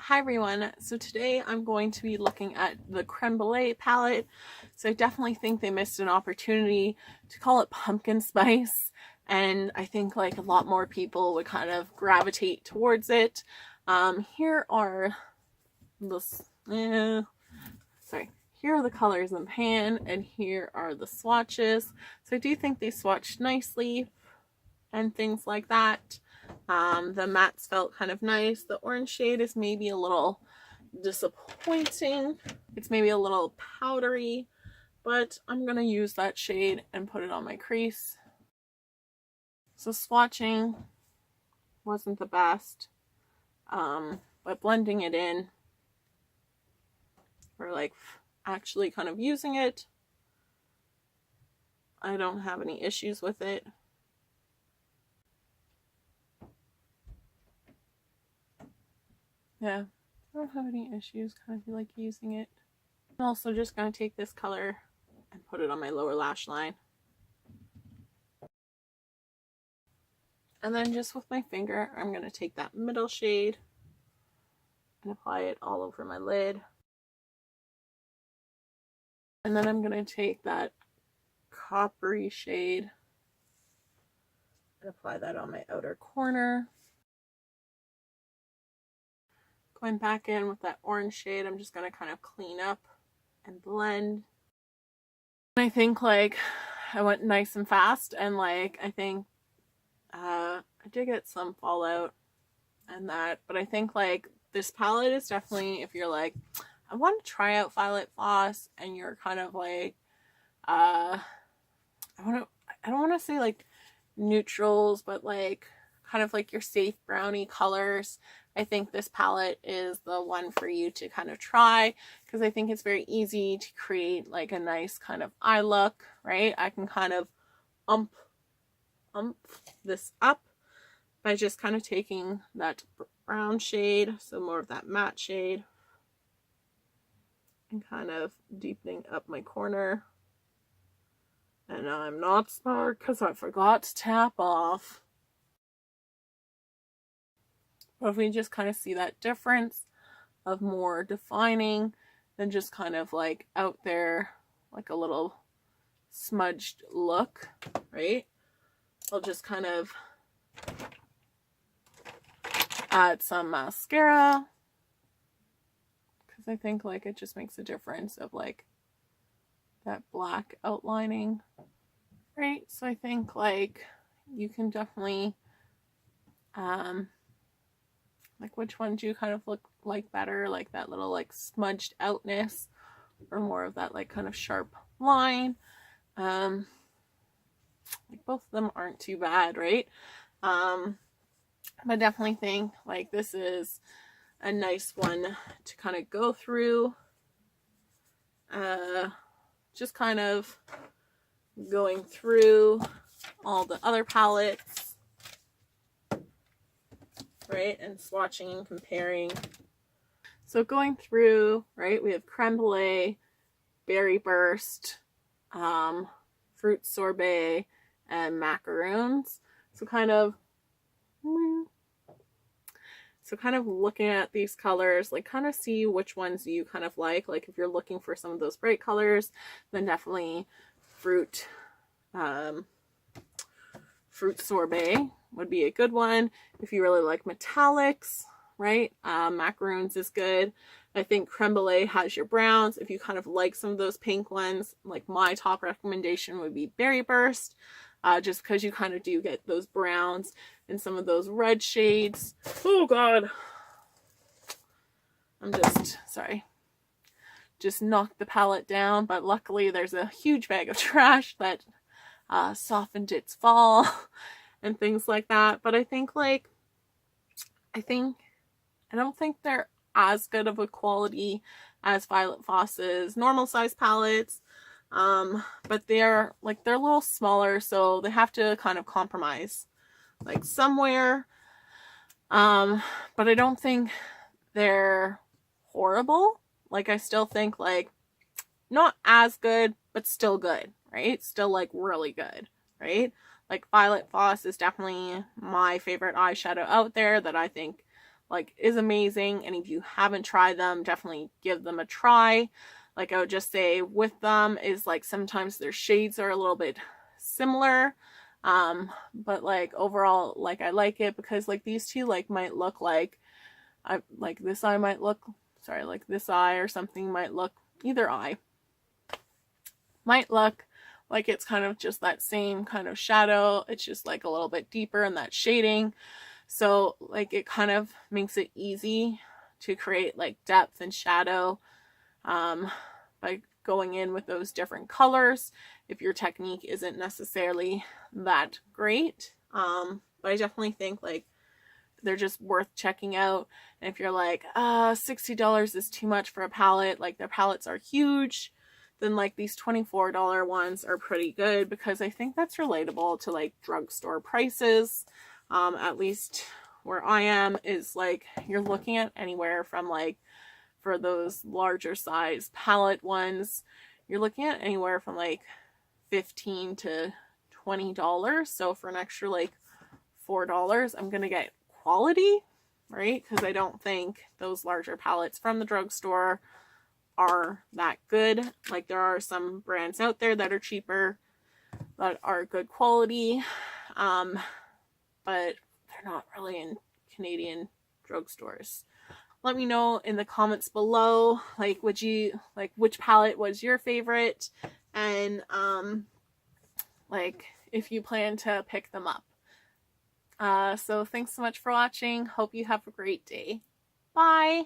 Hi everyone, so today I'm going to be looking at the Creme Brulee palette. So I definitely think they missed an opportunity to call it pumpkin spice, and I think like a lot more people would kind of gravitate towards it. Here are the here are the colors in the pan, and here are the swatches. So I do think they swatched nicely and things like that. The mattes felt kind of nice. The orange shade is maybe a little disappointing. It's maybe a little powdery, but I'm gonna use that shade and put it on my crease. So swatching wasn't the best, but blending it in, or like actually kind of using it, I don't have any issues with it. Yeah, I don't have any issues kind of like using it. I'm also just going to take this color and put it on my lower lash line. And then just with my finger, I'm going to take that middle shade and apply it all over my lid. And then I'm going to take that coppery shade and apply that on my outer corner. Going back in with that orange shade, I'm just going to kind of clean up and blend. And I think like I went nice and fast, and like I think I did get some fallout and that, but I think like this palette is definitely, if you're like, I want to try out Violet Voss, and you're kind of like, I don't want to say like neutrals, but like kind of like your safe brownie colors, I think this palette is the one for you to kind of try, because I think it's very easy to create like a nice kind of eye look, right? I can kind of ump this up by just kind of taking that brown shade, so more of that matte shade, and kind of deepening up my corner. And I'm not smart because I forgot to tap off. But if we just kind of see that difference of more defining than just kind of like out there, like a little smudged look, right? I'll just kind of add some mascara, because I think like it just makes a difference of like that black outlining, right? So I think like you can definitely like which one do you kind of look like better, like that little like smudged outness, or more of that like kind of sharp line? Like both of them aren't too bad, right? But definitely think like this is a nice one to kind of go through. Just kind of going through all the other palettes, right, and swatching and comparing. So going through, right, we have Creme Brulee, Berry Burst, Fruit Sorbet, and Macaroons. So kind of looking at these colors, like kind of see which ones you kind of like. Like if you're looking for some of those bright colors, then definitely Fruit Sorbet would be a good one. If you really like metallics, right, Macaroons is good. I think Creme Brulee has your browns. If you kind of like some of those pink ones, like my top recommendation would be Berry Burst, just because you kind of do get those browns and some of those red shades. Oh god, I'm just knocked the palette down, but luckily there's a huge bag of trash that softened its fall and things like that. But I think like I don't think they're as good of a quality as Violet Voss's normal size palettes, but they're a little smaller, so they have to kind of compromise like somewhere. But I don't think they're horrible. Like I still think like not as good, but still good, right? Still like really good, right? Like Violet Voss is definitely my favorite eyeshadow out there that I think like is amazing, and if you haven't tried them, definitely give them a try. Like I would just say with them is like sometimes their shades are a little bit similar, but like overall, like I like it because like these two like might look like like this eye might look, sorry, like this eye or something might look, either eye might look like it's kind of just that same kind of shadow. It's just like a little bit deeper in that shading. So like it kind of makes it easy to create like depth and shadow by going in with those different colors if your technique isn't necessarily that great. But I definitely think like they're just worth checking out. And if you're like, $60 is too much for a palette, like their palettes are huge, then like these $24 ones are pretty good, because I think that's relatable to like drugstore prices. At least where I am is like you're looking at anywhere from like, for those larger size palette ones, you're looking at anywhere from like $15 to $20. So for an extra like $4, I'm gonna get quality, right? Because I don't think those larger palettes from the drugstore are that good. Like there are some brands out there that are cheaper that are good quality, but they're not really in Canadian drugstores. Let me know in the comments below, like, would you like, which palette was your favorite, and like if you plan to pick them up. So thanks so much for watching. Hope you have a great day. Bye.